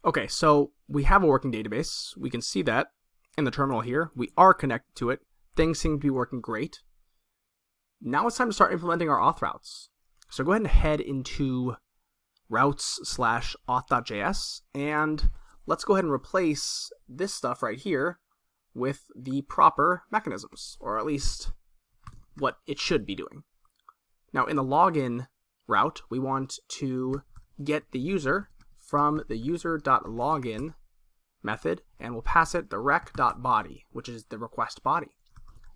Okay, so we have a working database. We can see that in the terminal here. We are connected to it. Things seem to be working great. Now it's time to start implementing our auth routes. So go ahead and head into routes/auth.js, and let's go ahead and replace this stuff right here with the proper mechanisms, or at least what it should be doing. Now in the login route, we want to get the user from the user.login method, and we'll pass it the rec.body, which is the request body.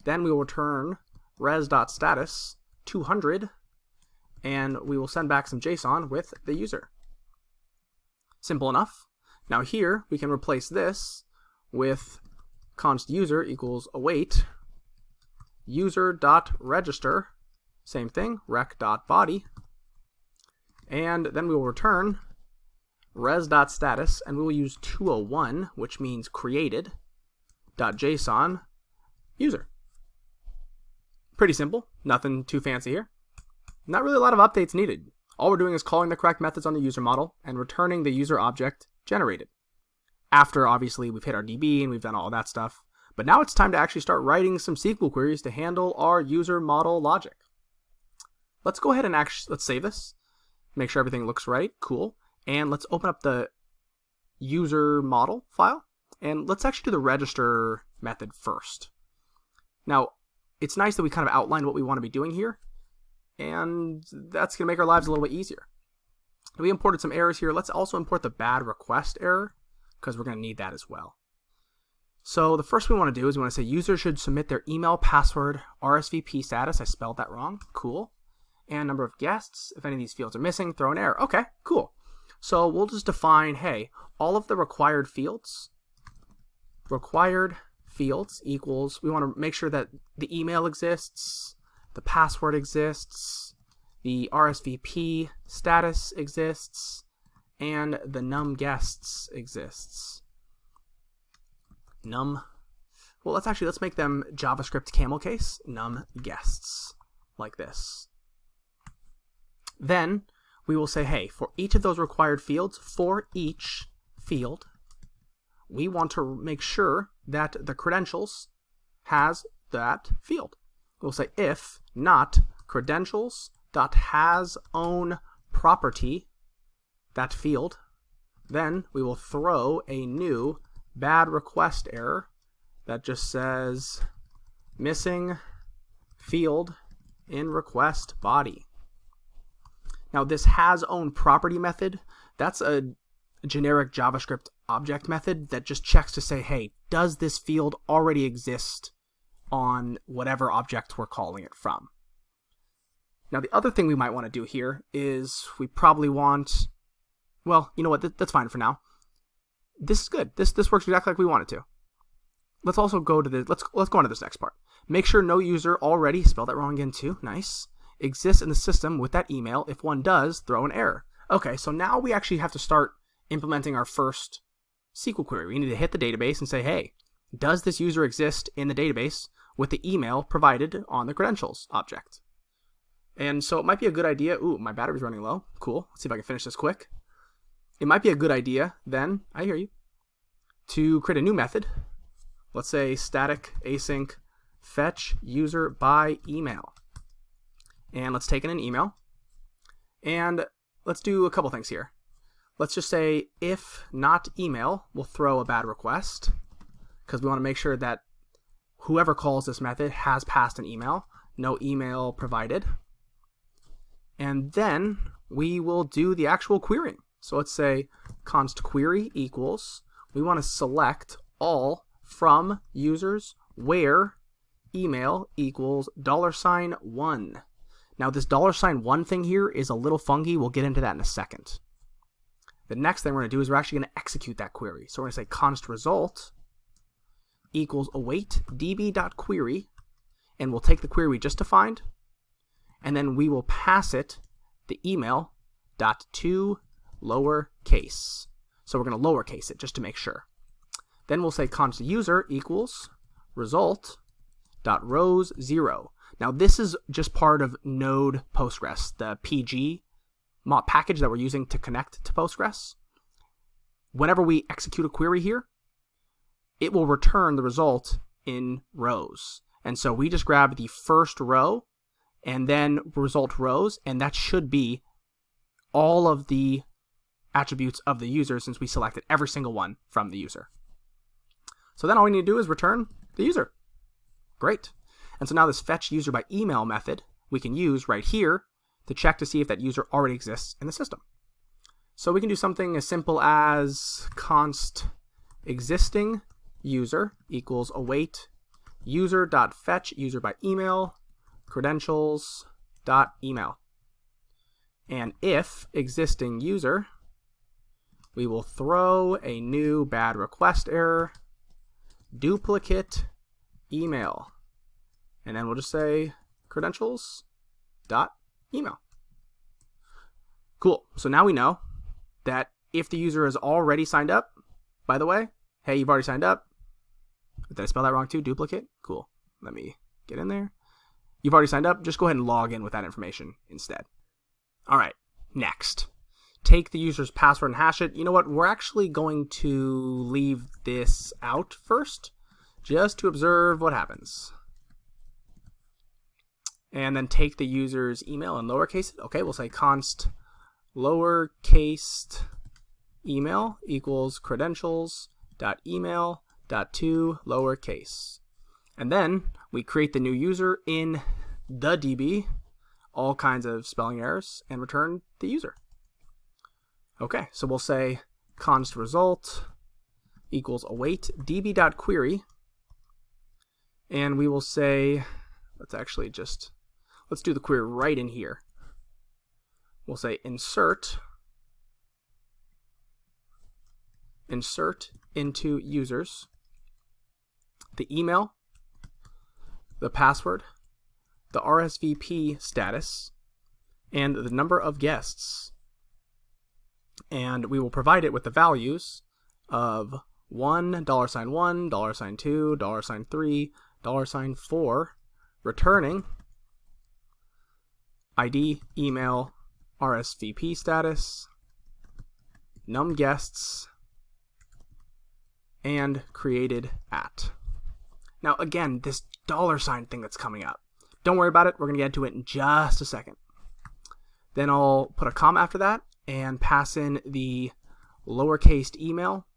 Then we will return res.status 200, and we will send back some JSON with the user. Simple enough. Now here we can replace this with const user equals await user.register, same thing, rec.body, and then we will return res.status, and we will use 201, which means created.json user. Pretty simple, nothing too fancy here. Not really a lot of updates needed. All we're doing is calling the correct methods on the user model and returning the user object generated. After, obviously, we've hit our DB and we've done all that stuff. But now it's time to actually start writing some SQL queries to handle our user model logic. Let's go ahead and let's save this. Make sure everything looks right. Cool. And let's open up the user model file. And let's actually do the register method first. Now, it's nice that we kind of outlined what we want to be doing here. And that's going to make our lives a little bit easier. We imported some errors here. Let's also import the bad request error, because we're going to need that as well. So the first we want to do is we want to say user should submit their email, password, RSVP status. I spelled that wrong. Cool. And number of guests. If any of these fields are missing, throw an error. Okay, cool. So we'll just define, hey, all of the required fields equals, we want to make sure that the email exists, the password exists, the RSVP status exists, and the num guests exists. Well, let's make them JavaScript camel case, num guests, like this. Then we will say, hey, for each of those required fields, for each field, we want to make sure that the credentials has that field. We'll say if not credentials.has own property that field, then we will throw a new bad request error that just says missing field in request body. Now this has own property method, that's a generic JavaScript object method that just checks to say, hey, does this field already exist on whatever object we're calling it from? Now the other thing we might want to do here is we probably want, well, you know what, that's fine for now. This is good. This works exactly like we want it to. Let's also go to let's go on to this next part. Make sure no user already, spell that wrong again too, nice, exists in the system with that email. If one does, throw an error. Okay, so now we actually have to start implementing our first SQL query. We need to hit the database and say, hey, does this user exist in the database with the email provided on the credentials object? And so it might be a good idea. Ooh, my battery's running low. Cool. Let's see if I can finish this quick. It might be a good idea then, I hear you, to create a new method. Let's say static async fetch user by email. And let's take in an email. And let's do a couple things here. Let's just say if not email, we'll throw a bad request, because we want to make sure that whoever calls this method has passed an email. No email provided. And then we will do the actual querying. So let's say const query equals, we want to select all from users where email equals $1. Now this $1 thing here is a little funky. We'll get into that in a second. The next thing we're going to do is we're actually going to execute that query. So we're going to say const result equals await db.query, and we'll take the query we just defined, and then we will pass it the email .to lowercase. So we're going to lowercase it just to make sure. Then we'll say const user equals result.rows0. Now this is just part of Node Postgres, the PG package that we're using to connect to Postgres. whenever we execute a query here, it will return the result in rows. And so we just grab the first row and then result rows, and that should be all of the attributes of the user since we selected every single one from the user. So then all we need to do is return the user. Great. And so now this fetch user by email method we can use right here to check to see if that user already exists in the system. So we can do something as simple as const existing user equals await user.fetch user by email credentials.email. And if existing user, we will throw a new bad request error, duplicate email. And then we'll just say credentials.email. Cool. So now we know that if the user is already signed up, by the way, hey, you've already signed up. Did I spell that wrong too? Duplicate? Cool. Let me get in there. You've already signed up. Just go ahead and log in with that information instead. All right. Next. Take the user's password and hash it. You know what? We're actually going to leave this out first just to observe what happens. And then take the user's email and lowercase it. Okay, we'll say const lowercase email equals credentials.email.to lowercase. And then we create the new user in the DB, all kinds of spelling errors, and return the user. Okay, so we'll say const result equals await db.query, and we will say, let's do the query right in here. We'll say insert into users the email, the password, the RSVP status, and the number of guests. And we will provide it with the values of $1, $1, $2, $3, $4, returning ID, email, RSVP status, num guests, and created at. Now again, this $sign thing that's coming up, don't worry about it, we're going to get into it in just a second. Then I'll put a comma after that and pass in the lowercase email,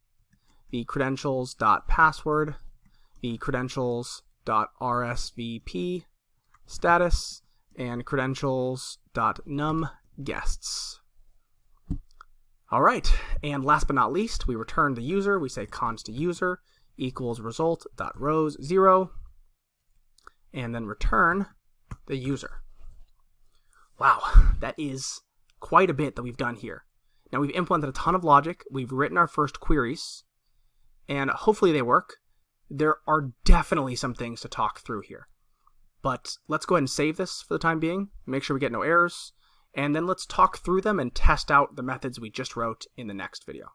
the credentials.password, the credentials.RSVP status, and credentials.numGuests. All right, and last but not least, we return the user. We say const user equals result.rows 0, and then return the user. Wow, that is quite a bit that we've done here. Now we've implemented a ton of logic, we've written our first queries, and hopefully they work. There are definitely some things to talk through here. But let's go ahead and save this for the time being, make sure we get no errors, and then let's talk through them and test out the methods we just wrote in the next video.